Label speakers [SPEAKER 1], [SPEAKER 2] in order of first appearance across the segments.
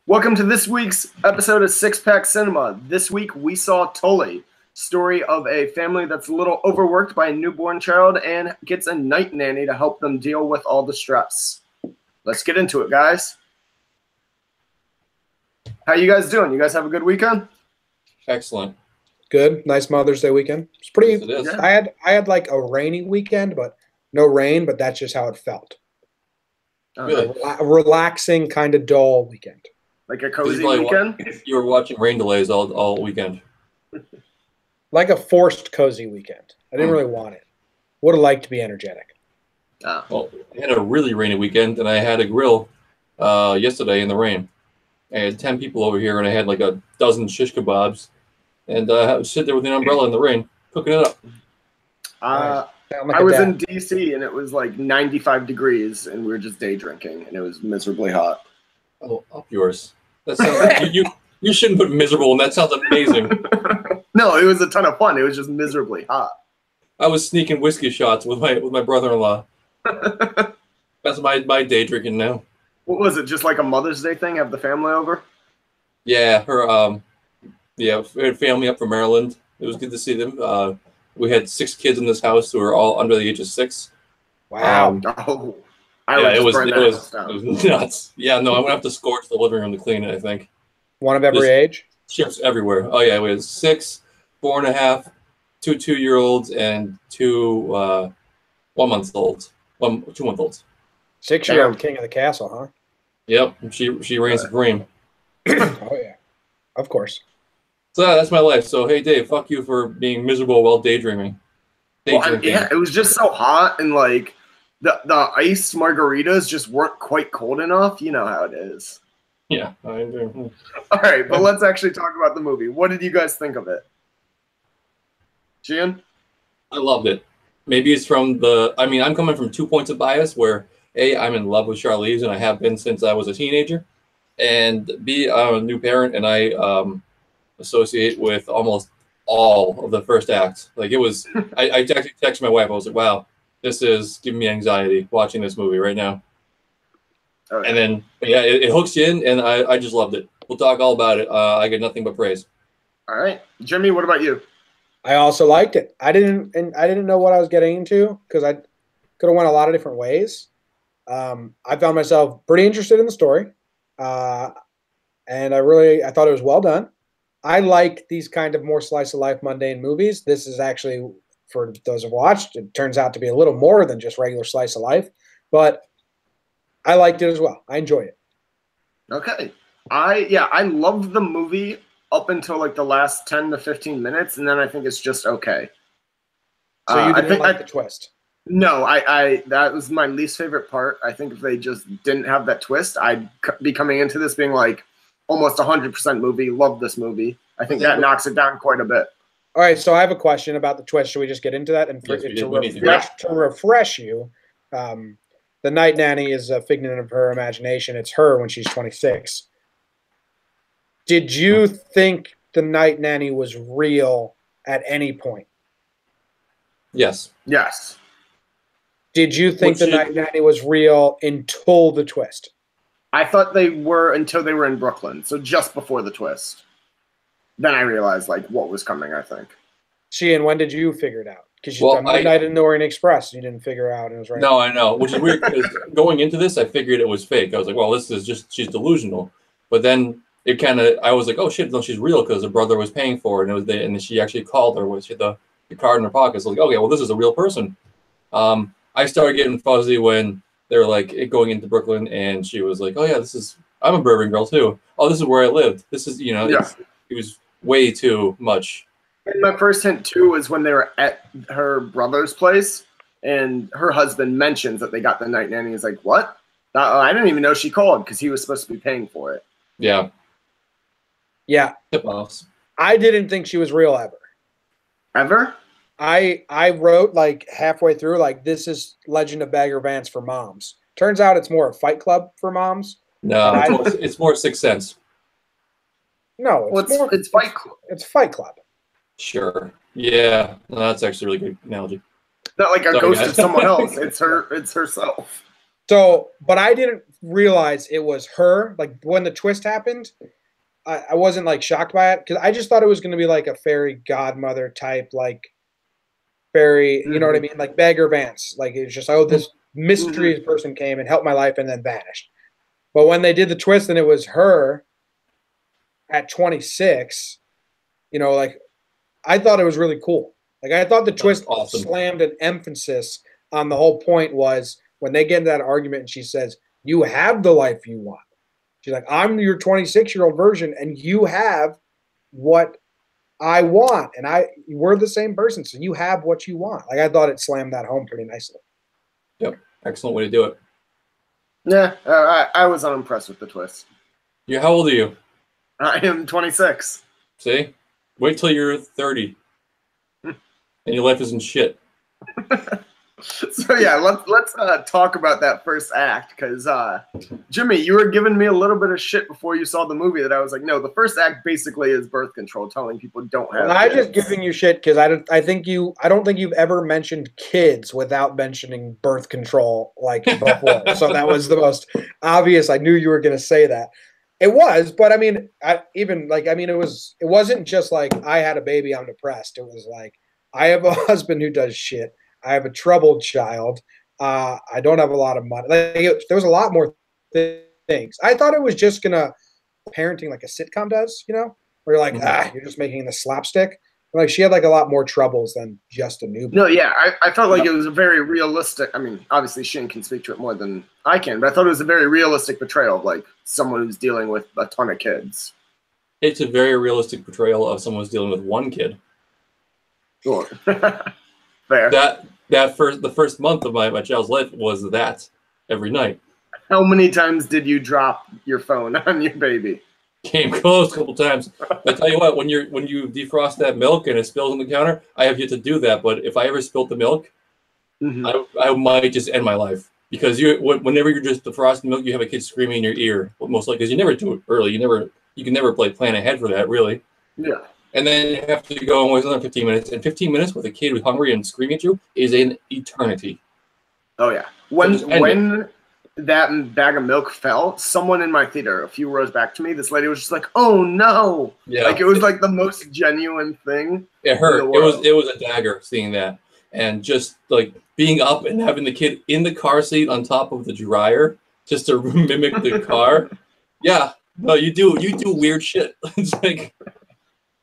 [SPEAKER 1] Welcome to this week's episode of Six Pack Cinema. This week we saw Tully, story of a family that's a little overworked by a newborn child and gets a night nanny to help them deal with all the stress. Let's get into it, guys. How you guys doing? You guys have a good weekend?
[SPEAKER 2] Excellent.
[SPEAKER 3] Good. Nice Mother's Day weekend. It's pretty.
[SPEAKER 2] Yes, it is.
[SPEAKER 3] I had like a rainy weekend, but no rain. But that's just how it felt.
[SPEAKER 2] Really?
[SPEAKER 3] A relaxing, kind of dull weekend.
[SPEAKER 1] Like a cozy weekend?
[SPEAKER 2] You were watching rain delays all weekend.
[SPEAKER 3] Like a forced cozy weekend. I didn't really want it. Would have liked to be energetic.
[SPEAKER 2] Well, I had a really rainy weekend, and I had a grill yesterday in the rain. I had 10 people over here, and I had like a dozen shish kebabs, and I was sitting there with an umbrella in the rain, cooking it up.
[SPEAKER 1] I was in D.C., and it was like 95 degrees, and we were just day drinking, and it was miserably hot.
[SPEAKER 2] Oh, up yours. That sounds you shouldn't put miserable, and that sounds amazing.
[SPEAKER 1] No, it was a ton of fun. It was just miserably hot.
[SPEAKER 2] I was sneaking whiskey shots with my brother-in-law. That's my day drinking now.
[SPEAKER 1] What was it? Just like a Mother's Day thing? Have the family over?
[SPEAKER 2] Yeah, we had family up from Maryland. It was good to see them. We had 6 kids in this house who were all under the age of 6.
[SPEAKER 3] Wow.
[SPEAKER 2] It was nuts. Yeah, no, I'm gonna have to scorch the living room to clean it, I think.
[SPEAKER 3] One of every age?
[SPEAKER 2] Chips everywhere. Oh yeah, we had 6, 4.5, 2 2-year-olds, and 2 1-month-olds. 2-month-olds.
[SPEAKER 3] 6-year-old king of the castle, huh?
[SPEAKER 2] Yep, she reigns supreme.
[SPEAKER 3] Oh yeah, of course.
[SPEAKER 2] So that's my life. So hey, Dave, fuck you for being miserable while daydreaming.
[SPEAKER 1] Yeah, it was just so hot, and like the iced margaritas just weren't quite cold enough. You know how it is.
[SPEAKER 2] Yeah, I do.
[SPEAKER 1] All right, but let's actually talk about the movie. What did you guys think of it? Gian?
[SPEAKER 2] I loved it. Maybe it's from I'm coming from 2 points of bias where A, I'm in love with Charlize, and I have been since I was a teenager, and B, I'm a new parent, and I associate with almost all of the first act. Like it was, I actually texted my wife. I was like, wow, this is giving me anxiety watching this movie right now.
[SPEAKER 1] Oh, yeah.
[SPEAKER 2] And then, it hooks you in, and I just loved it. We'll talk all about it. I get nothing but praise.
[SPEAKER 1] All right, Jimmy, what about you?
[SPEAKER 3] I also liked it. I didn't know what I was getting into because I could have went a lot of different ways. I found myself pretty interested in the story, and I thought it was well done. I like these kind of more slice of life, mundane movies. This is actually, for those who've watched, it turns out to be a little more than just regular slice of life, but I liked it as well. I enjoyed it.
[SPEAKER 1] Okay, I loved the movie up until like the last 10 to 15 minutes, and then I think it's just okay.
[SPEAKER 3] So you didn't like the twist?
[SPEAKER 1] No, that was my least favorite part. I think if they just didn't have that twist, I'd be coming into this being like almost 100% movie. Love this movie. I think that knocks it down quite a bit.
[SPEAKER 3] All right, so I have a question about the twist. Should we just get into that? And to refresh you, the night nanny is a figment of her imagination. It's her when she's 26. Did you think the night nanny was real at any point?
[SPEAKER 2] Yes.
[SPEAKER 1] Yes.
[SPEAKER 3] Did you think the night nanny was real until the twist?
[SPEAKER 1] I thought they were until they were in Brooklyn, so just before the twist. Then I realized like what was coming, I think.
[SPEAKER 3] Sheehan, when did you figure it out? Because you done Midnight in the Orient Express, you didn't figure out it was right.
[SPEAKER 2] No, I know, which is weird because going into this, I figured it was fake. I was like, well, this is just, she's delusional. But then I was like, oh shit, no, she's real because her brother was paying for it, and and she actually called her with the card in her pocket. So like, okay, well, this is a real person. I started getting fuzzy when they were like going into Brooklyn, and she was like, oh yeah, I'm a Bourbon girl too. Oh, this is where I lived. This is, it was way too much.
[SPEAKER 1] And my first hint too was when they were at her brother's place, and her husband mentions that they got the night nanny. He's like, what? I didn't even know she called because he was supposed to be paying for it.
[SPEAKER 2] Yeah.
[SPEAKER 3] Yeah. I didn't think she was real ever.
[SPEAKER 1] Ever?
[SPEAKER 3] I wrote like halfway through, like, this is Legend of Bagger Vance for moms. Turns out it's more a Fight Club for moms.
[SPEAKER 2] No, it's more Sixth Sense.
[SPEAKER 3] No,
[SPEAKER 1] it's Fight Club.
[SPEAKER 3] It's Fight Club.
[SPEAKER 2] Sure. Yeah. No, that's actually a really good analogy.
[SPEAKER 1] Not like a ghost of someone else. It's herself.
[SPEAKER 3] So, but I didn't realize it was her. Like when the twist happened, I wasn't like shocked by it because I just thought it was going to be like a fairy godmother type, like fairy, you know what I mean? Like Bagger Vance. Like it's just, oh, this mysterious person came and helped my life and then vanished. But when they did the twist and it was her at 26, you know, like I thought it was really cool. Like I thought the twist slammed an emphasis on the whole point was when they get into that argument and she says, you have the life you want. She's like, I'm your 26-year-old version and you have what I want. And we're the same person. So you have what you want. Like I thought it slammed that home pretty nicely.
[SPEAKER 2] Yep. Excellent way to do it.
[SPEAKER 1] Yeah, I was unimpressed with the twist.
[SPEAKER 2] Yeah, how old are you?
[SPEAKER 1] I am 26.
[SPEAKER 2] See? Wait till you're 30. And your life isn't shit.
[SPEAKER 1] So yeah, let's talk about that first act because Jimmy, you were giving me a little bit of shit before you saw the movie that I was like, no, the first act basically is birth control, telling people don't have.
[SPEAKER 3] I'm just giving you shit because I don't think you've ever mentioned kids without mentioning birth control like before. So that was the most obvious. I knew you were going to say that. It was, but I mean, it wasn't just like I had a baby, I'm depressed. It was like I have a husband who does shit. I have a troubled child. I don't have a lot of money. Like, there was a lot more things. I thought it was just gonna parenting like a sitcom does, you know, where you're like, you're just making the slapstick. Like she had like a lot more troubles than just a newborn.
[SPEAKER 1] No, yeah, I felt like it was a very realistic. I mean, obviously Shane can speak to it more than I can, but I thought it was a very realistic portrayal of like someone who's dealing with a ton of kids.
[SPEAKER 2] It's a very realistic portrayal of someone who's dealing with one kid.
[SPEAKER 1] Sure. Fair.
[SPEAKER 2] The first month of my child's life was that every night.
[SPEAKER 1] How many times did you drop your phone on your baby?
[SPEAKER 2] Came close a couple times. I tell you what, when you defrost that milk and it spills on the counter, I have yet to do that. But if I ever spilt the milk, I might just end my life because whenever you're just defrosting milk, you have a kid screaming in your ear. Most likely, because you never do it early. You can never plan ahead for that, really.
[SPEAKER 1] Yeah.
[SPEAKER 2] And then you have to go and wait another 15 minutes. And 15 minutes with a kid who's hungry and screaming at you is an eternity.
[SPEAKER 1] Oh yeah. When that bag of milk fell, someone in my theater, a few rows back to me, this lady was just like, "Oh no!"
[SPEAKER 2] Yeah.
[SPEAKER 1] Like it was like the most genuine thing.
[SPEAKER 2] It hurt. It was a dagger seeing that, and just like being up and having the kid in the car seat on top of the dryer just to mimic the car. Yeah. No, you do weird shit. It's like.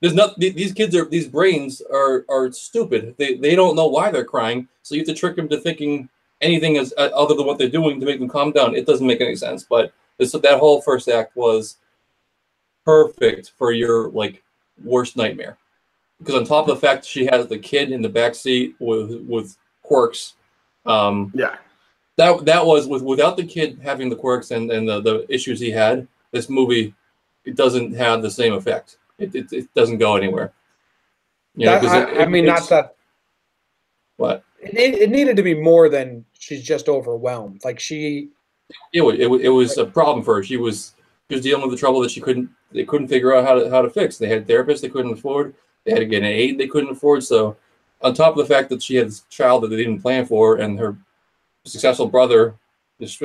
[SPEAKER 2] These brains are stupid. They don't know why they're crying, so you have to trick them to thinking anything as other than what they're doing to make them calm down. It doesn't make any sense. But that whole first act was perfect for your like worst nightmare, because on top of the fact she has the kid in the back seat with quirks. That was without the kid having the quirks and the issues he had. This movie, it doesn't have the same effect. It doesn't go anywhere. You know,
[SPEAKER 3] not that.
[SPEAKER 2] What?
[SPEAKER 3] It needed to be more than she's just overwhelmed. Like she.
[SPEAKER 2] It was a problem for her. She was dealing with the trouble that they couldn't figure out how to fix. They had therapists they couldn't afford. They had to get an aide they couldn't afford. So, on top of the fact that she had this child that they didn't plan for, and her successful brother is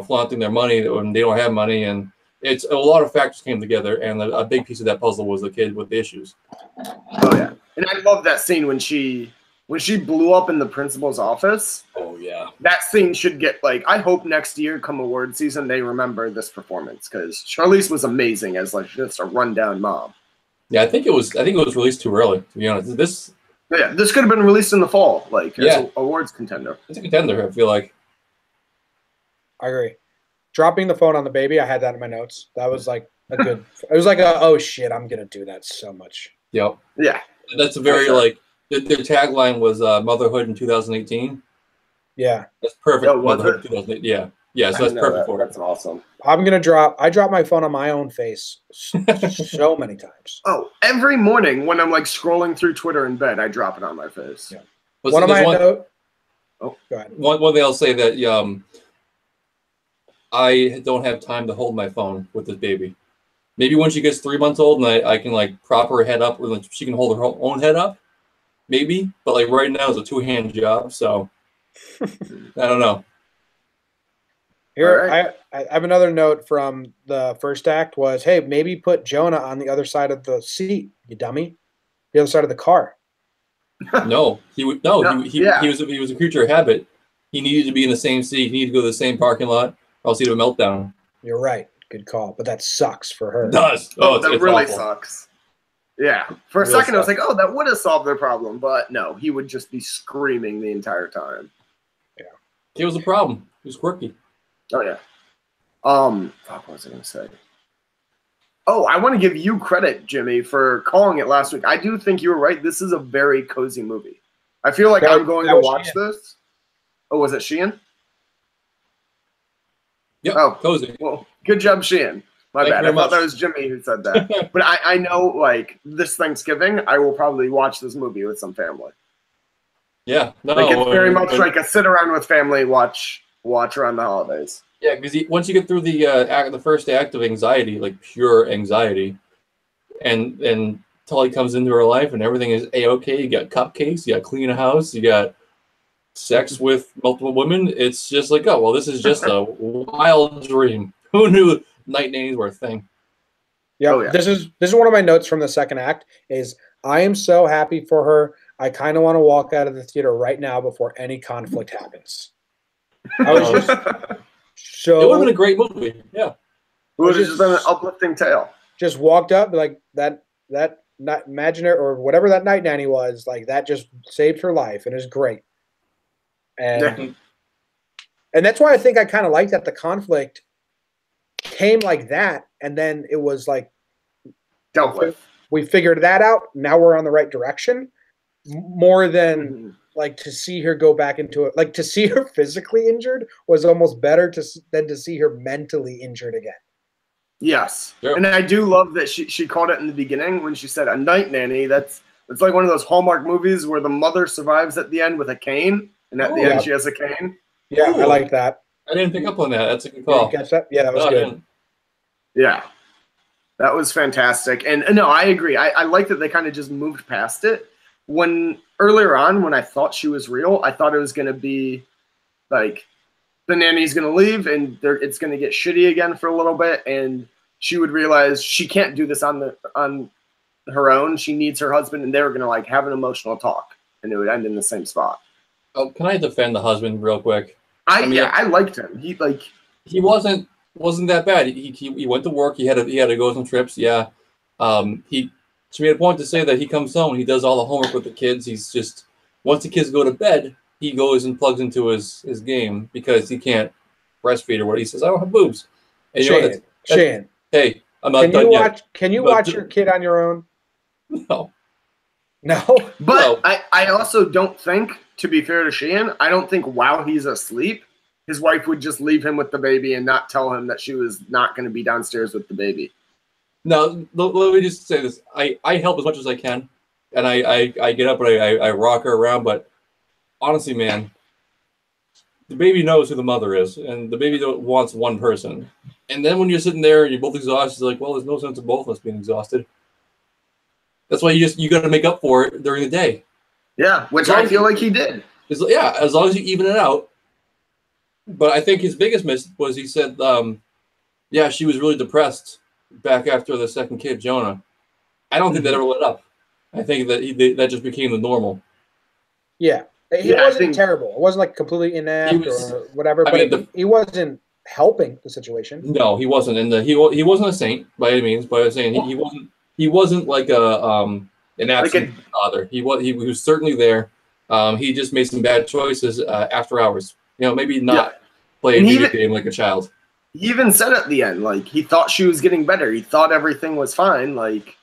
[SPEAKER 2] flaunting their money when they don't have money, and it's a lot of factors came together, and a big piece of that puzzle was the kid with the issues.
[SPEAKER 1] Oh yeah, and I love that scene when she blew up in the principal's office.
[SPEAKER 2] Oh yeah,
[SPEAKER 1] that scene should get like. I hope next year, come award season, they remember this performance because Charlize was amazing as like just a rundown mom.
[SPEAKER 2] Yeah, I think it was released too early. To be honest, this
[SPEAKER 1] could have been released in the fall, like as an awards contender.
[SPEAKER 2] It's a contender. I feel like.
[SPEAKER 3] I agree. Dropping the phone on the baby, I had that in my notes. That was like a good. It was like oh shit, I'm gonna do that so much.
[SPEAKER 2] Yep.
[SPEAKER 1] Yeah.
[SPEAKER 2] That's a very like their tagline was motherhood in 2018.
[SPEAKER 3] Yeah.
[SPEAKER 2] That's perfect. Oh, motherhood 2008. Yeah. Yeah. So that's perfect for it.
[SPEAKER 1] That's awesome.
[SPEAKER 3] I dropped my phone on my own face so many times.
[SPEAKER 1] Oh, every morning when I'm like scrolling through Twitter in bed, I drop it on my face.
[SPEAKER 3] Yeah.
[SPEAKER 2] Go
[SPEAKER 3] ahead.
[SPEAKER 2] One thing I'll say that I don't have time to hold my phone with this baby. Maybe when she gets 3 months old and I can like prop her head up, or she can hold her own head up, maybe. But like right now it's a 2-hand job, so I don't know.
[SPEAKER 3] Here,
[SPEAKER 1] All right.
[SPEAKER 3] I have another note from the first act was, hey, maybe put Jonah on the other side of the seat, you dummy. The other side of the car.
[SPEAKER 2] No, he would no.
[SPEAKER 1] No,
[SPEAKER 2] He
[SPEAKER 1] yeah.
[SPEAKER 2] he was a creature of habit. He needed to be in the same seat. He needed to go to the same parking lot, or else he'd have a meltdown.
[SPEAKER 3] You're right. Good call. But that sucks for her.
[SPEAKER 2] It does.
[SPEAKER 1] Oh,
[SPEAKER 2] It's
[SPEAKER 1] that really
[SPEAKER 2] awful.
[SPEAKER 1] sucks. Yeah. For a
[SPEAKER 2] Real
[SPEAKER 1] second, I was
[SPEAKER 2] sucks.
[SPEAKER 1] like, oh, that would have solved their problem. But no, he would just be screaming the entire time.
[SPEAKER 2] It was a problem. He was quirky.
[SPEAKER 1] Oh, yeah. Fuck, what was I going to say? Oh, I want to give you credit, Jimmy, for calling it last week. I do think you were right. This is a very cozy movie. I feel like I'm going to watch this. Oh, was it Sheehan?
[SPEAKER 2] Yep.
[SPEAKER 1] Oh,
[SPEAKER 2] Cozy.
[SPEAKER 1] well, good job, Sheehan. My
[SPEAKER 2] Thank you
[SPEAKER 1] bad. I
[SPEAKER 2] very
[SPEAKER 1] thought
[SPEAKER 2] much.
[SPEAKER 1] that was Jimmy who said that. But I know, like, this Thanksgiving, I will probably watch this movie with some family.
[SPEAKER 2] Yeah. No.
[SPEAKER 1] Like, it's very much
[SPEAKER 2] and-
[SPEAKER 1] like a sit around with family watch around the holidays.
[SPEAKER 2] Yeah, because once you get through the first act of anxiety, like pure anxiety, and Tully comes into her life and everything is a-okay. You got cupcakes, you got clean a house, you got sex with multiple women. It's just like, oh well, this is just a wild dream. Who knew night nannies were a thing?
[SPEAKER 3] Yep.
[SPEAKER 1] Oh, yeah.
[SPEAKER 3] This is one of my notes from the second act is I am so happy for her. I kind of want to walk out of the theater right now before any conflict happens. I was just
[SPEAKER 2] It would have
[SPEAKER 3] so
[SPEAKER 2] been a great movie. Yeah.
[SPEAKER 1] It would have just been an uplifting tale.
[SPEAKER 3] just walked up like that not imaginary or whatever that night nanny was, like that just saved her life and is great. And
[SPEAKER 1] Yeah.
[SPEAKER 3] and that's why I think I kind of like that the conflict came like that, and then it was like
[SPEAKER 1] Dealt with.
[SPEAKER 3] we figured that out. Now we're on the right direction. More than
[SPEAKER 1] Mhm.
[SPEAKER 3] like to see her go back into it, like to see her physically injured was almost better than to see her mentally injured again.
[SPEAKER 1] Yes.
[SPEAKER 2] Sure.
[SPEAKER 1] And I do love that she called it in the beginning when she said a night nanny. It's like one of those Hallmark movies where the mother survives at the end with a cane, and at the
[SPEAKER 3] Oh,
[SPEAKER 1] end
[SPEAKER 3] yeah.
[SPEAKER 1] she has a cane.
[SPEAKER 3] Yeah, I
[SPEAKER 2] Ooh.
[SPEAKER 3] like that.
[SPEAKER 2] I didn't pick up on that. That's a good
[SPEAKER 3] Did
[SPEAKER 2] call.
[SPEAKER 3] you catch that? Yeah, that was
[SPEAKER 2] No, I
[SPEAKER 3] good.
[SPEAKER 2] didn't.
[SPEAKER 1] Yeah. That was fantastic. And no, I agree. I like that they kind of just moved past it. When earlier on, when I thought she was real, I thought it was going to be like the nanny's going to leave and it's going to get shitty again for a little bit. And she would realize she can't do this on her own. She needs her husband, and they were going to like have an emotional talk, and it would end in the same spot.
[SPEAKER 2] Oh, can I defend the husband real quick? I mean,
[SPEAKER 1] I liked him.
[SPEAKER 2] He wasn't that bad. He went to work. He had to go on some trips. Yeah. She made a point to say that he comes home, he does all the homework with the kids. He's just once the kids go to bed, he goes and plugs into his game because he can't breastfeed or what. He says, I don't have boobs. And you know what?
[SPEAKER 3] Shane,
[SPEAKER 2] Hey, I'm not done yet.
[SPEAKER 3] Can you
[SPEAKER 2] But
[SPEAKER 3] watch your kid on your own?
[SPEAKER 2] No.
[SPEAKER 3] No.
[SPEAKER 1] But
[SPEAKER 2] No.
[SPEAKER 1] I also don't think, to be fair to Sheehan, I don't think while he's asleep, his wife would just leave him with the baby and not tell him that she was not going to be downstairs with the baby.
[SPEAKER 2] No, let me just say this. I help as much as I can, and I get up and I rock her around. But honestly, man, the baby knows who the mother is, and the baby wants one person. And then when you're sitting there and you're both exhausted, you're like, well, there's no sense of both of us being exhausted. That's why you got to make up for it during the day.
[SPEAKER 1] Yeah, which
[SPEAKER 2] As long
[SPEAKER 1] I
[SPEAKER 2] as
[SPEAKER 1] feel
[SPEAKER 2] you-
[SPEAKER 1] like he did.
[SPEAKER 2] As long as you even it out. But I think his biggest miss was he said, yeah, she was really depressed back after the second kid, Jonah. I don't think that ever let up. I think that that just became the normal.
[SPEAKER 3] Yeah. He
[SPEAKER 1] Yeah, I
[SPEAKER 3] wasn't
[SPEAKER 1] think-
[SPEAKER 3] terrible. It wasn't like completely inept
[SPEAKER 2] He was-
[SPEAKER 3] or whatever,
[SPEAKER 2] I
[SPEAKER 3] but
[SPEAKER 2] mean,
[SPEAKER 3] he wasn't helping the situation.
[SPEAKER 2] No, he wasn't, and he wasn't a saint by any means. But I was saying he wasn't like an absent father. He was certainly there. He just made some bad choices after hours. You know, maybe not play a
[SPEAKER 1] And
[SPEAKER 2] video game like a child.
[SPEAKER 1] He even said at the end, like, he thought she was getting better. He thought everything was fine. Like,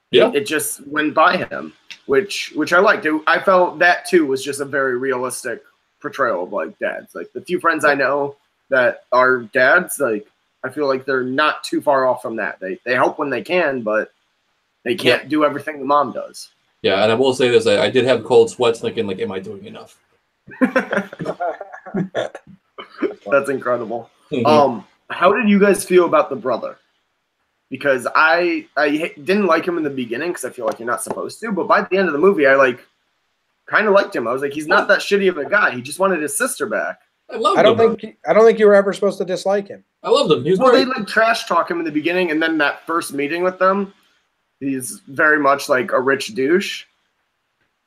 [SPEAKER 2] Yeah.
[SPEAKER 1] it just went by him, which I liked. I felt that, too, was just a very realistic portrayal of, like, dads. Like, the few friends I know that are dads, like, I feel like they're not too far off from that. They help when they can, but they can't do everything the mom does.
[SPEAKER 2] Yeah, and I will say this: I did have cold sweats, thinking, like, am I doing enough?
[SPEAKER 1] That's incredible.
[SPEAKER 2] Mhm.
[SPEAKER 1] How did you guys feel about the brother? Because I didn't like him in the beginning because I feel like you're not supposed to, but by the end of the movie, I kind of liked him. I was like, he's not that shitty of a guy. He just wanted his sister back.
[SPEAKER 2] I loved
[SPEAKER 3] I don't
[SPEAKER 2] him.
[SPEAKER 3] think you were ever supposed to dislike him.
[SPEAKER 2] I loved him. He was
[SPEAKER 1] Well,
[SPEAKER 2] great.
[SPEAKER 1] they like trash talk him in the beginning, and then that first meeting with them, he's very much like a rich douche.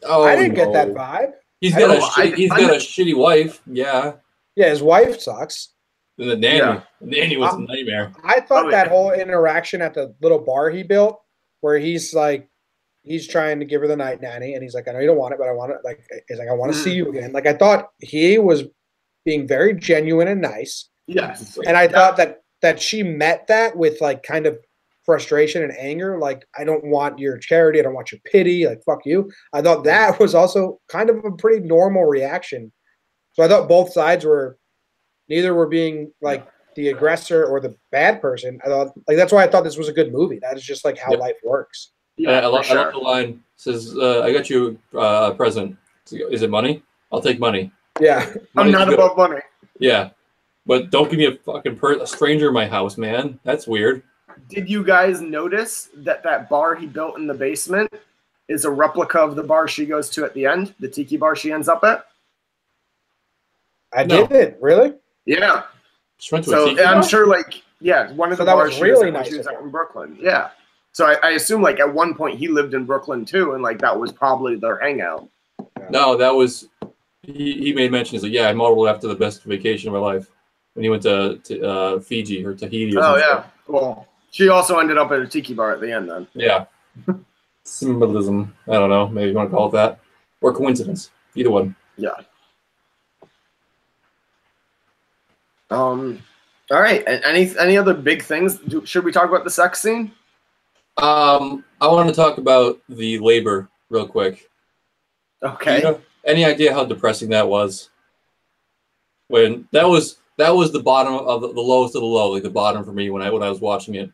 [SPEAKER 2] Oh,
[SPEAKER 3] I didn't get that
[SPEAKER 2] no.
[SPEAKER 3] vibe.
[SPEAKER 2] He's
[SPEAKER 3] I
[SPEAKER 2] got a
[SPEAKER 3] don't-
[SPEAKER 2] shitty, he's got a shitty wife. Yeah.
[SPEAKER 3] Yeah, his wife sucks.
[SPEAKER 2] And the nanny.
[SPEAKER 1] Yeah.
[SPEAKER 2] The nanny was a nightmare.
[SPEAKER 3] I thought
[SPEAKER 1] Oh,
[SPEAKER 3] that
[SPEAKER 1] yeah.
[SPEAKER 3] whole interaction at the little bar he built, where he's trying to give her the night nanny, and he's like, I know you don't want it, but I want it. Like, he's like, I want to see you again. Like, I thought he was being very genuine and nice.
[SPEAKER 1] Yes.
[SPEAKER 3] And I thought that she met that with like kind of frustration and anger. Like, I don't want your charity. I don't want your pity. Like, fuck you. I thought that was also kind of a pretty normal reaction. So I thought both sides neither were being like the aggressor or the bad person. I thought like that's why I thought this was a good movie. That is just like how life works.
[SPEAKER 1] Yeah,
[SPEAKER 2] I love
[SPEAKER 1] sure.
[SPEAKER 2] the line. It says, I got you a present. Is it money? I'll take money.
[SPEAKER 3] Yeah.
[SPEAKER 1] I'm
[SPEAKER 2] Money's
[SPEAKER 1] not
[SPEAKER 2] good.
[SPEAKER 1] above money.
[SPEAKER 2] Yeah. But don't give me a fucking a stranger in my house, man. That's weird.
[SPEAKER 1] Did you guys notice that bar he built in the basement is a replica of the bar she goes to at the end, the tiki bar she ends up at?
[SPEAKER 3] I
[SPEAKER 2] No.
[SPEAKER 3] didn't really.
[SPEAKER 1] Yeah.
[SPEAKER 2] Just went to a
[SPEAKER 1] So
[SPEAKER 2] tiki
[SPEAKER 1] I'm
[SPEAKER 2] bar?
[SPEAKER 1] sure, like, yeah, one of
[SPEAKER 3] So
[SPEAKER 1] the
[SPEAKER 3] that
[SPEAKER 1] bars
[SPEAKER 3] was
[SPEAKER 1] she
[SPEAKER 3] really
[SPEAKER 1] was at when she
[SPEAKER 3] nice
[SPEAKER 1] was
[SPEAKER 3] of
[SPEAKER 1] out
[SPEAKER 3] her.
[SPEAKER 1] in Brooklyn. Yeah. So I assume, like, at one point he lived in Brooklyn too, and like that was probably their hangout.
[SPEAKER 2] No, that was he made mention. He's like, yeah, I modeled after the best vacation of my life when he went to Fiji or Tahiti or
[SPEAKER 1] Oh
[SPEAKER 2] something.
[SPEAKER 1] yeah. Well, she also ended up at a tiki bar at the end then.
[SPEAKER 2] Yeah. Symbolism. I don't know. Maybe you want to call it that. Or coincidence. Either one.
[SPEAKER 1] Yeah. All right. Any other big things? Should we talk about the sex scene?
[SPEAKER 2] I want to talk about the labor real quick.
[SPEAKER 1] Okay.
[SPEAKER 2] Do you know any idea how depressing that was? When that was the bottom of the lowest of the low, like the bottom for me when I was watching it.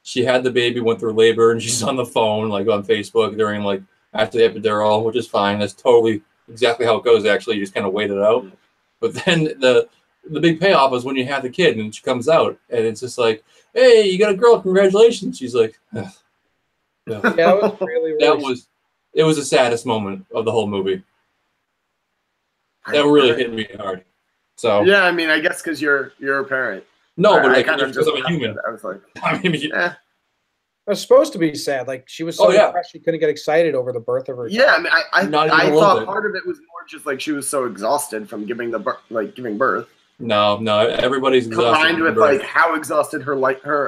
[SPEAKER 2] She had the baby, went through labor, and she's on the phone, like on Facebook during like after the epidural, which is fine. That's totally exactly how it goes. Actually, you just kind of wait it out. But then the big payoff is when you have the kid and she comes out, and it's just like, hey, you got a girl, congratulations. She's like, ugh.
[SPEAKER 3] Yeah, that was really,
[SPEAKER 2] It was the saddest moment of the whole movie. That really hit me hard. So
[SPEAKER 1] Yeah, I mean, I guess because you're a parent.
[SPEAKER 2] no, but
[SPEAKER 1] I
[SPEAKER 2] like
[SPEAKER 1] kind of
[SPEAKER 2] because
[SPEAKER 1] just
[SPEAKER 2] I'm a human.
[SPEAKER 1] I was like,
[SPEAKER 2] I mean,
[SPEAKER 1] eh.
[SPEAKER 3] It was supposed to be sad. Like she was so
[SPEAKER 2] Oh, yeah.
[SPEAKER 3] depressed she couldn't get excited over the birth of her
[SPEAKER 1] Yeah, I
[SPEAKER 3] child.
[SPEAKER 1] mean, I
[SPEAKER 2] Not even a little
[SPEAKER 1] thought
[SPEAKER 2] bit.
[SPEAKER 1] part of it was more just like she was so exhausted from giving birth,
[SPEAKER 2] No, everybody's exhausted.
[SPEAKER 1] combined
[SPEAKER 2] from
[SPEAKER 1] with
[SPEAKER 2] birth.
[SPEAKER 1] like how exhausted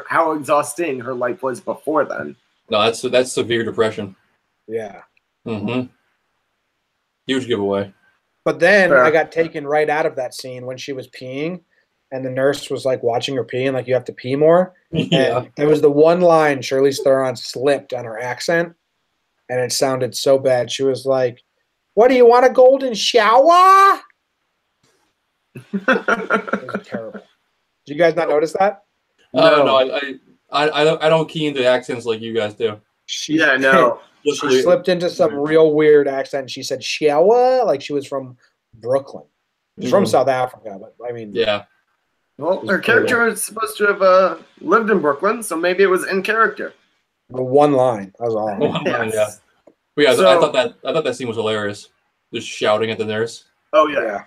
[SPEAKER 1] how exhausting her life was before then.
[SPEAKER 2] No, that's severe depression.
[SPEAKER 3] Yeah.
[SPEAKER 2] Mm-hmm. Huge giveaway.
[SPEAKER 3] But then
[SPEAKER 1] Fair.
[SPEAKER 3] I got taken right out of that scene when she was peeing and the nurse was like watching her pee and like you have to pee more.
[SPEAKER 2] Yeah.
[SPEAKER 3] And there was the one line Charlize Theron slipped on her accent and it sounded so bad. She was like, "What do you want, a golden shower?" It was terrible. Did you guys not notice that?
[SPEAKER 2] No, I don't key into accents like you guys do.
[SPEAKER 3] She,
[SPEAKER 1] Yeah, no.
[SPEAKER 3] She slipped into some real weird accent. She said shower like she was from Brooklyn. She's from
[SPEAKER 2] Mhm.
[SPEAKER 3] South Africa, but I mean,
[SPEAKER 2] Yeah.
[SPEAKER 1] Well, her character is supposed to have lived in Brooklyn, so maybe it was in character.
[SPEAKER 3] the one line. That was all.
[SPEAKER 1] Yes.
[SPEAKER 2] But yeah,
[SPEAKER 1] So-
[SPEAKER 2] I thought that scene was hilarious. Just shouting at the nurse.
[SPEAKER 1] Oh yeah.
[SPEAKER 3] Yeah.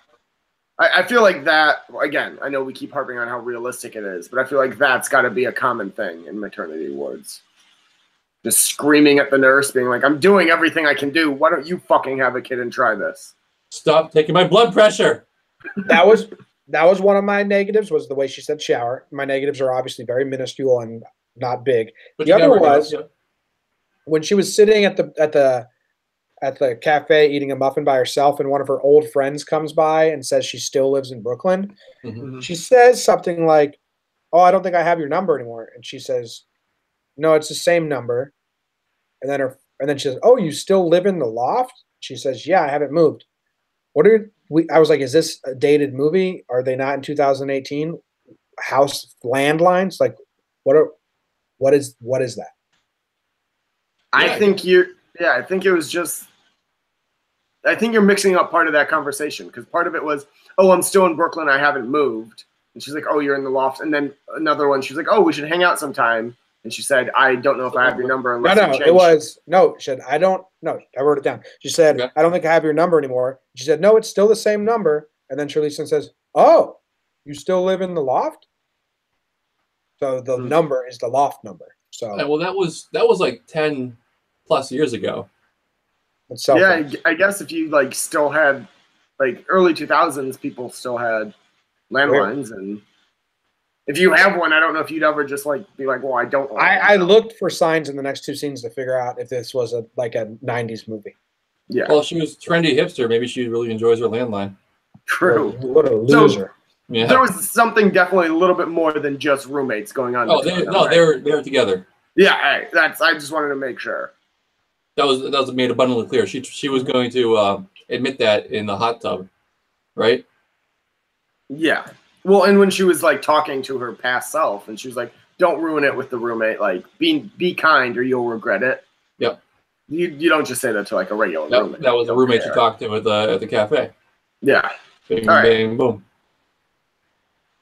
[SPEAKER 1] I feel like that, again, I know we keep harping on how realistic it is, but I feel like that's got to be a common thing in maternity wards. Just screaming at the nurse, being like, I'm doing everything I can do. Why don't you fucking have a kid and try this?
[SPEAKER 2] Stop taking my blood pressure.
[SPEAKER 3] That was one of my negatives was the way she said shower. My negatives are obviously very minuscule and not big.
[SPEAKER 2] But
[SPEAKER 3] The
[SPEAKER 2] you
[SPEAKER 3] other
[SPEAKER 2] never know.
[SPEAKER 3] was when she was sitting at the cafe eating a muffin by herself and one of her old friends comes by and says she still lives in Brooklyn.
[SPEAKER 2] Mhm.
[SPEAKER 3] She says something like, "Oh, I don't think I have your number anymore." And she says, "No, it's the same number." And then she says, "Oh, you still live in the loft?" She says, "Yeah, I haven't moved." I was like, "Is this a dated movie? Are they not in 2018? House landlines? Like what is that?"
[SPEAKER 1] I think it was just, I think you're mixing up part of that conversation because part of it was, oh, I'm still in Brooklyn, I haven't moved. And she's like, oh, you're in the loft. And then another one, she's like, oh, we should hang out sometime. And she said, I don't know if I have your number unless you change.
[SPEAKER 3] She said, I wrote it down. She said,
[SPEAKER 2] Okay.
[SPEAKER 3] "I don't think I have your number anymore." She said, "No, it's still the same number." And then Charlize says, Oh, you still live in the loft? So the number is the loft number. So
[SPEAKER 2] well, that was like 10+ years ago.
[SPEAKER 1] Yeah, I guess if you like still had like early 2000s, people still had landlines, and if you have one, I don't know if you'd ever just like be like, well, I don't want
[SPEAKER 3] I looked for signs in the next two scenes to figure out if this was a 90s movie.
[SPEAKER 1] Yeah.
[SPEAKER 2] Well, she was trendy hipster. Maybe she really enjoys her landline.
[SPEAKER 1] True.
[SPEAKER 3] What a loser.
[SPEAKER 1] So, there was something definitely a little bit more than just roommates going on.
[SPEAKER 2] Oh, they're together.
[SPEAKER 1] Yeah, I just wanted to make sure.
[SPEAKER 2] That was made abundantly clear. She was going to admit that in the hot tub, right?
[SPEAKER 1] Yeah. Well, and when she was like talking to her past self, and she was like, "Don't ruin it with the roommate. Like, be kind, or you'll regret it."
[SPEAKER 2] Yep.
[SPEAKER 1] You don't just say that to like a regular roommate.
[SPEAKER 2] That was the roommate you talked to at the cafe.
[SPEAKER 1] Yeah.
[SPEAKER 2] Bing, bang, boom.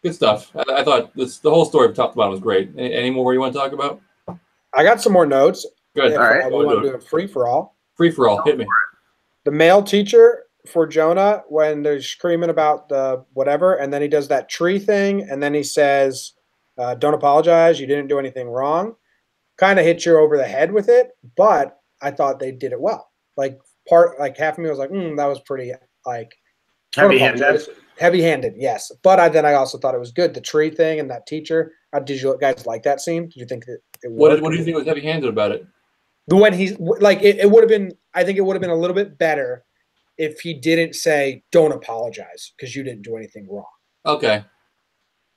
[SPEAKER 2] Good stuff. I thought the whole story we talked about was great. Any more you want to talk about?
[SPEAKER 3] I got some more notes.
[SPEAKER 2] Good.
[SPEAKER 3] All right. We want to do a free for all.
[SPEAKER 2] Free for all. Hit me.
[SPEAKER 3] The male teacher for Jonah when they're screaming about the whatever, and then he does that tree thing, and then he says, "Don't apologize. You didn't do anything wrong." Kind of hit you over the head with it, but I thought they did it well. Like half of me was like, that was pretty like heavy-handed, yes. But then I also thought it was good. The tree thing and that teacher. Did you guys like that scene? Did you think that it worked?
[SPEAKER 2] What do you think was heavy-handed about it?
[SPEAKER 3] When he's like, it would have been. I think it would have been a little bit better if he didn't say, "Don't apologize," because you didn't do anything wrong.
[SPEAKER 2] Okay.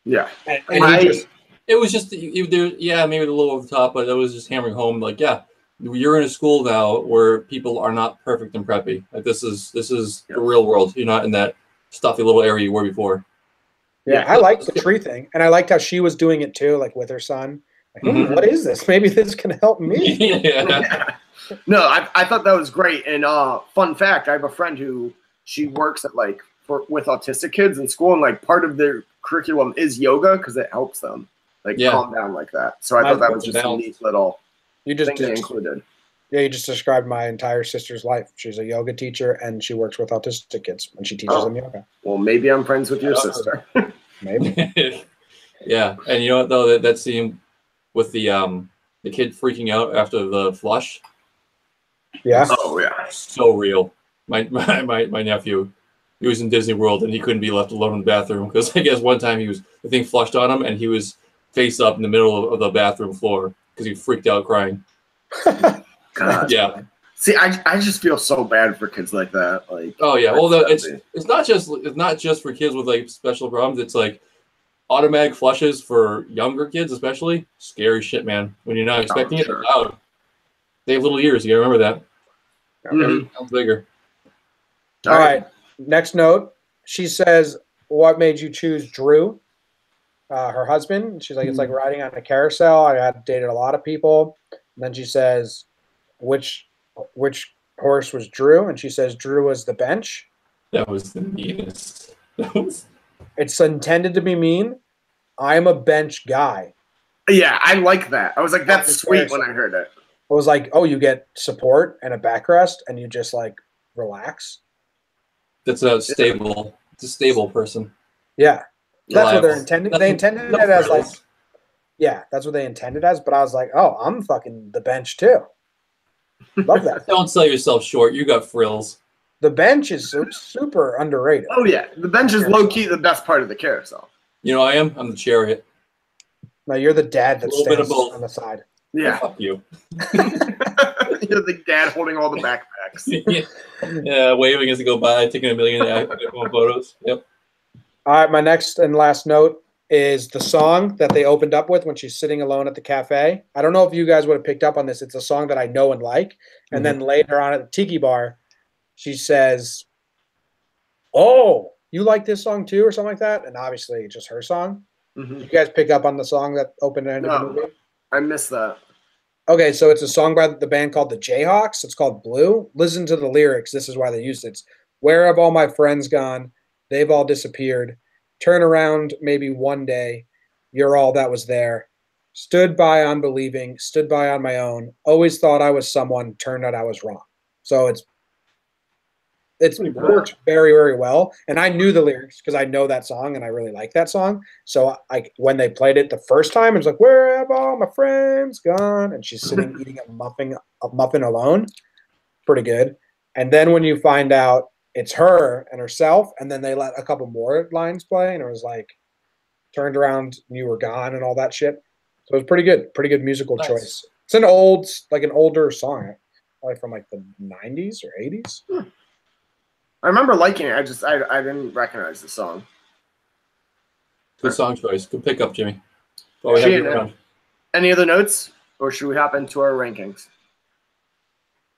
[SPEAKER 1] Yeah.
[SPEAKER 3] And
[SPEAKER 2] it was just maybe a little over the top, but it was just hammering home like, yeah, you're in a school now where people are not perfect and preppy. Like this is the real world. You're not in that stuffy little area you were before.
[SPEAKER 3] Yeah, I liked the tree thing, and I liked how she was doing it too, like with her son. Like, what is this? Maybe this can help me.
[SPEAKER 1] Yeah. No, I thought that was great. And fun fact, I have a friend who she works at like with autistic kids in school, and like part of their curriculum is yoga because it helps them like calm down like that. So I thought that was just a neat little thing they included.
[SPEAKER 3] Yeah, you just described my entire sister's life. She's a yoga teacher, and she works with autistic kids, and she teaches them yoga.
[SPEAKER 1] Well, maybe I'm friends with your sister.
[SPEAKER 3] Maybe.
[SPEAKER 2] Yeah, and you know what though, that scene with the kid freaking out after the flush.
[SPEAKER 3] Yeah.
[SPEAKER 1] Oh yeah.
[SPEAKER 2] So real. My nephew, he was in Disney World and he couldn't be left alone in the bathroom because I guess one time the thing flushed on him and he was face up in the middle of the bathroom floor because he freaked out crying.
[SPEAKER 1] God.
[SPEAKER 2] Yeah.
[SPEAKER 1] See, I just feel so bad for kids like that. Like,
[SPEAKER 2] oh yeah, well it's not just for kids with like special problems. It's like automatic flushes for younger kids, especially scary shit, man. When you're not expecting it, they're loud. They have little ears. You gotta remember that. Everything sounds bigger.
[SPEAKER 3] All right. Next note. She says, "What made you choose Drew, her husband?" She's like, "It's like riding on a carousel. I had dated a lot of people." And then she says, which horse was Drew? And she says, Drew was the bench.
[SPEAKER 2] That was the meanest.
[SPEAKER 3] It's intended to be mean. I'm a bench guy.
[SPEAKER 1] Yeah, I like that. I was like, that's sweet when I heard it.
[SPEAKER 3] I was like, oh, you get support and a backrest, and you just like relax.
[SPEAKER 2] That's a stable. It's a stable person.
[SPEAKER 3] Yeah, that's what they're intending. They intended it as like, yeah, that's what they intended as. But I was like, oh, I'm fucking the bench too. Love that.
[SPEAKER 2] Don't sell yourself short. You got frills.
[SPEAKER 3] The bench is super underrated.
[SPEAKER 1] Oh yeah, the bench is low key the best part of the carousel.
[SPEAKER 2] You know, I'm the chariot.
[SPEAKER 3] No, you're the dad that stands on the side.
[SPEAKER 1] Yeah,
[SPEAKER 2] fuck you.
[SPEAKER 1] You're the dad holding all the backpacks.
[SPEAKER 2] Yeah, waving as they go by, taking a million photos. Yep.
[SPEAKER 3] All right, my next and last note is the song that they opened up with when she's sitting alone at the cafe. I don't know if you guys would have picked up on this. It's a song that I know and like. And then later on at the tiki bar, she says, "Oh, you like this song too," or something like that. And obviously, it's just her song. Did you guys pick up on the song that opened and ended the movie?
[SPEAKER 1] I missed that.
[SPEAKER 3] Okay, so it's a song by the band called the Jayhawks. It's called Blue. Listen to the lyrics. This is why they used it. It's, "Where have all my friends gone? They've all disappeared. Turn around maybe one day. You're all that was there. Stood by unbelieving. Stood by on my own. Always thought I was someone. Turned out I was wrong." So it's It's
[SPEAKER 2] Pretty good.
[SPEAKER 3] worked very, very well. And I knew the lyrics because I know that song and I really like that song. So when they played it the first time, it was like, "Where have all my friends gone?" And she's sitting eating a muffin alone. Pretty good. And then when you find out it's her and herself, and then they let a couple more lines play, and it was like, "Turned around, and you were gone," and all that shit. So it was pretty good. Pretty good musical
[SPEAKER 2] Nice.
[SPEAKER 3] choice. It's an older song, probably from like the 90s or 80s.
[SPEAKER 1] I remember liking it. I didn't recognize the song.
[SPEAKER 2] Good song choice. Good pickup, Jimmy. Well, we have you around.
[SPEAKER 1] Any other notes, or should we hop into our rankings?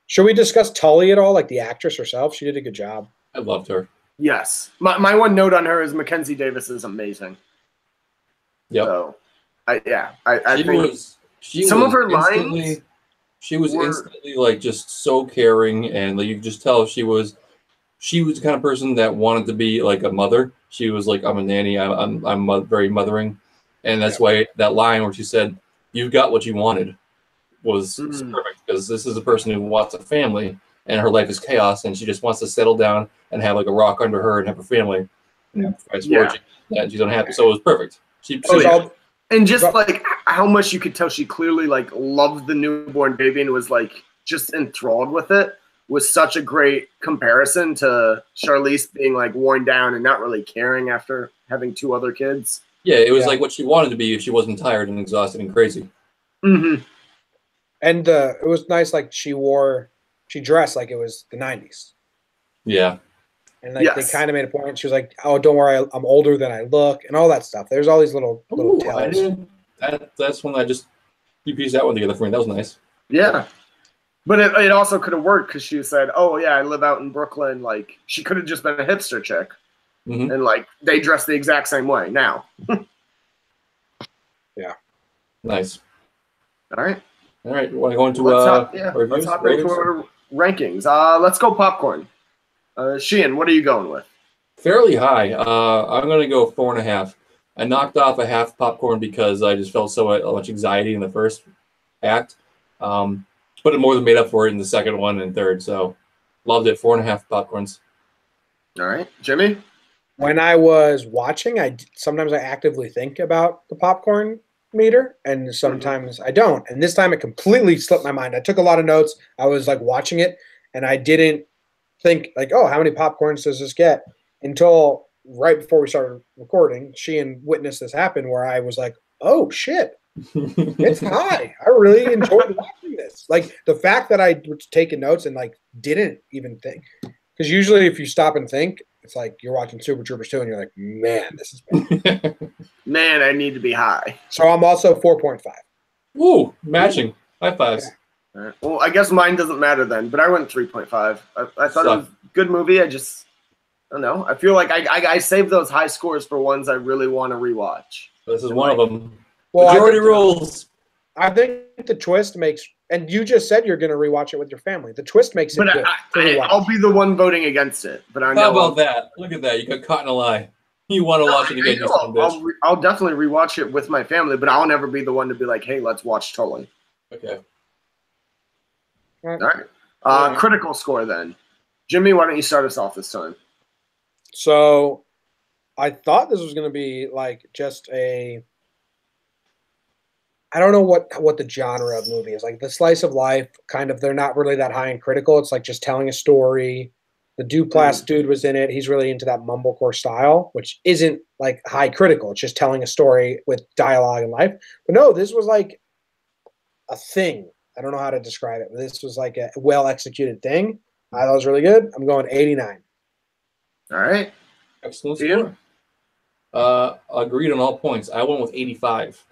[SPEAKER 3] Should we discuss Tully at all? Like the actress herself? She did a good job.
[SPEAKER 2] I loved her.
[SPEAKER 1] Yes. My one note on her is Mackenzie Davis is amazing.
[SPEAKER 2] Yep.
[SPEAKER 1] So, I think
[SPEAKER 2] some
[SPEAKER 1] of her lines.
[SPEAKER 2] She was instantly like just so caring, and like you could just tell she was the kind of person that wanted to be like a mother. She was like, "I'm a nanny. I'm very mothering," and that's why that line where she said, "You've got what you wanted," was perfect, because this is a person who wants a family, and her life is chaos, and she just wants to settle down and have like a rock under her and have a family. And she's unhappy, so it was perfect.
[SPEAKER 1] And just like how much you could tell she clearly like loved the newborn baby and was like just enthralled with it was such a great comparison to Charlize being like worn down and not really caring after having 2 other kids.
[SPEAKER 2] Yeah, it was like what she wanted to be if she wasn't tired and exhausted and crazy.
[SPEAKER 1] Mm-hmm.
[SPEAKER 3] And it was nice, like she dressed like it was the 90s.
[SPEAKER 2] Yeah. And
[SPEAKER 3] like they kind of made a point. She was like, "Oh, don't worry, I'm older than I look," and all that stuff. There's all these little tells.
[SPEAKER 2] That's when you pieced that one together for me. That was nice.
[SPEAKER 1] Yeah, but it also could have worked because she said, "Oh yeah, I live out in Brooklyn." Like she could have just been a hipster chick, and like they dress the exact same way now.
[SPEAKER 3] Yeah,
[SPEAKER 2] nice.
[SPEAKER 1] All right.
[SPEAKER 2] You want to go into
[SPEAKER 1] let's hop into our rankings. Let's go popcorn. Sheehan, what are you going with?
[SPEAKER 2] Fairly high. I'm going to go 4.5. I knocked off a half popcorn because I just felt so much anxiety in the first act. But it more than made up for it in the second one and third. So loved it. 4.5 popcorns.
[SPEAKER 1] All right. Jimmy?
[SPEAKER 3] When I was watching, sometimes I actively think about the popcorn meter, and sometimes I don't. And this time it completely slipped my mind. I took a lot of notes. I was like watching it, and I didn't think like, "Oh, how many popcorns does this get?" Until right before we started recording. Sheehan witnessed this happen where I was like, "Oh shit, it's high." I really enjoyed watching this. Like the fact that I was taking notes and like didn't even think, because usually if you stop and think, it's like you're watching Super Troopers 2 and you're like, "Man, this is bad."
[SPEAKER 1] Man, I need to be high.
[SPEAKER 3] So I'm also 4.5.
[SPEAKER 2] Ooh, matching. High fives.
[SPEAKER 1] Yeah. Right. Well, I guess mine doesn't matter then, but I went 3.5. I thought it was a good movie. I don't know. I feel like I saved those high scores for ones I really want to rewatch.
[SPEAKER 2] This is one of them.
[SPEAKER 3] Well,
[SPEAKER 2] majority rules.
[SPEAKER 3] I think the twist makes, and you just said you're going to rewatch it with your family. The twist makes it good.
[SPEAKER 1] I'll be the one voting against it. But I know.
[SPEAKER 2] How about that? Look at that. You got caught in a lie. You want to watch it again, you son of a bitch.
[SPEAKER 1] I'll definitely rewatch it with my family, but I'll never be the one to be like, "Hey, let's watch Tully."
[SPEAKER 2] Okay.
[SPEAKER 1] All right. Critical score then. Jimmy, why don't you start us off this time?
[SPEAKER 3] So I thought this was going to be like just I don't know what the genre of movie is. Like the slice of life, kind of, they're not really that high in critical. It's like just telling a story. The Duplass dude was in it. He's really into that mumblecore style, which isn't like high critical. It's just telling a story with dialogue and life. But no, this was like a thing. I don't know how to describe it, but this was like a well-executed thing. I thought it was really good. I'm going 89.
[SPEAKER 1] All right.
[SPEAKER 2] Excellent score. Agreed on all points. I went with 85.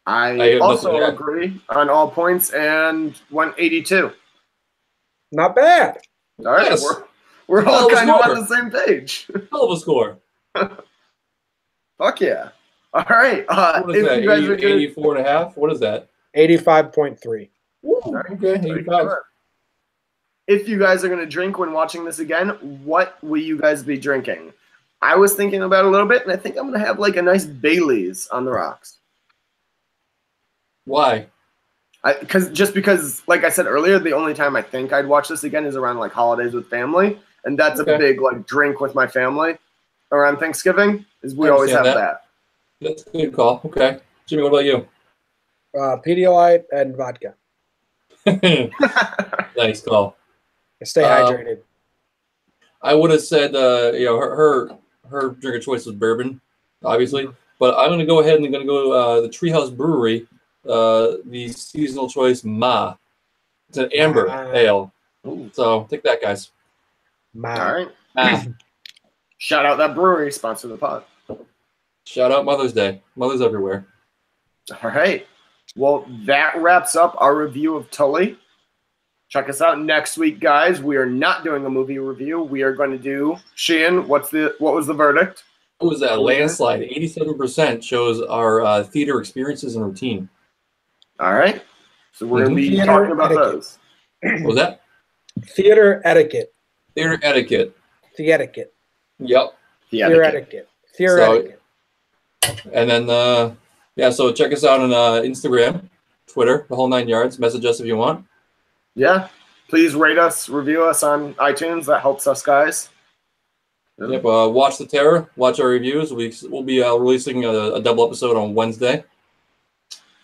[SPEAKER 1] I also agree on all points and went 82.
[SPEAKER 3] Not bad.
[SPEAKER 1] All right. Yes. We're all kind of on the same page.
[SPEAKER 2] Hell of a score.
[SPEAKER 1] Fuck yeah. All right.
[SPEAKER 2] What is that? 84.5? What is that?
[SPEAKER 3] 85.3.
[SPEAKER 2] Okay, 85.
[SPEAKER 1] If you guys are going to drink when watching this again, what will you guys be drinking? I was thinking about it a little bit, and I think I'm going to have like a nice Bailey's on the rocks.
[SPEAKER 2] Why?
[SPEAKER 1] Because, like I said earlier, the only time I think I'd watch this again is around like holidays with family, and that's a big like drink with my family around Thanksgiving. Is we always have that.
[SPEAKER 2] That's a good call. Okay, Jimmy, what about you?
[SPEAKER 3] Pedialyte and vodka.
[SPEAKER 2] Nice call.
[SPEAKER 3] Stay hydrated.
[SPEAKER 2] I would have said, her drink of choice was bourbon, obviously, but I'm going to go ahead and going to go the Treehouse Brewery, the seasonal choice Ma. It's an amber ale. Ooh. So take that, guys.
[SPEAKER 3] Ma.
[SPEAKER 1] All right. Ma. Shout out that brewery, sponsor the pod.
[SPEAKER 2] Shout out Mother's Day. Mothers everywhere.
[SPEAKER 1] All right. Well, that wraps up our review of Tully. Check us out next week, guys. We are not doing a movie review. We are going to do Sheehan. What was the verdict?
[SPEAKER 2] It was a landslide. 87% shows our theater experiences and routine.
[SPEAKER 1] All right. So we're going to be talking about those.
[SPEAKER 2] What was that?
[SPEAKER 3] Theater etiquette.
[SPEAKER 2] Theater etiquette.
[SPEAKER 3] Theater.
[SPEAKER 2] Yep.
[SPEAKER 3] Theater etiquette.
[SPEAKER 2] And then, so check us out on Instagram, Twitter, the whole 9 yards. Message us if you want.
[SPEAKER 1] Yeah. Please rate us, review us on iTunes. That helps us, guys.
[SPEAKER 2] Yep. Watch the Terror. Watch our reviews. We'll be releasing a double episode on Wednesday.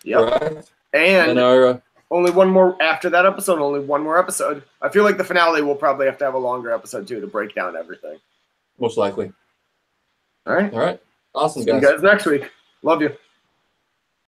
[SPEAKER 1] Yep. Right? And our, only one more after that episode. Only one more episode. I feel like the finale will probably have to have a longer episode too to break down everything.
[SPEAKER 2] Most likely.
[SPEAKER 1] All right.
[SPEAKER 2] All right. Awesome, guys.
[SPEAKER 1] See you guys next week. Love you.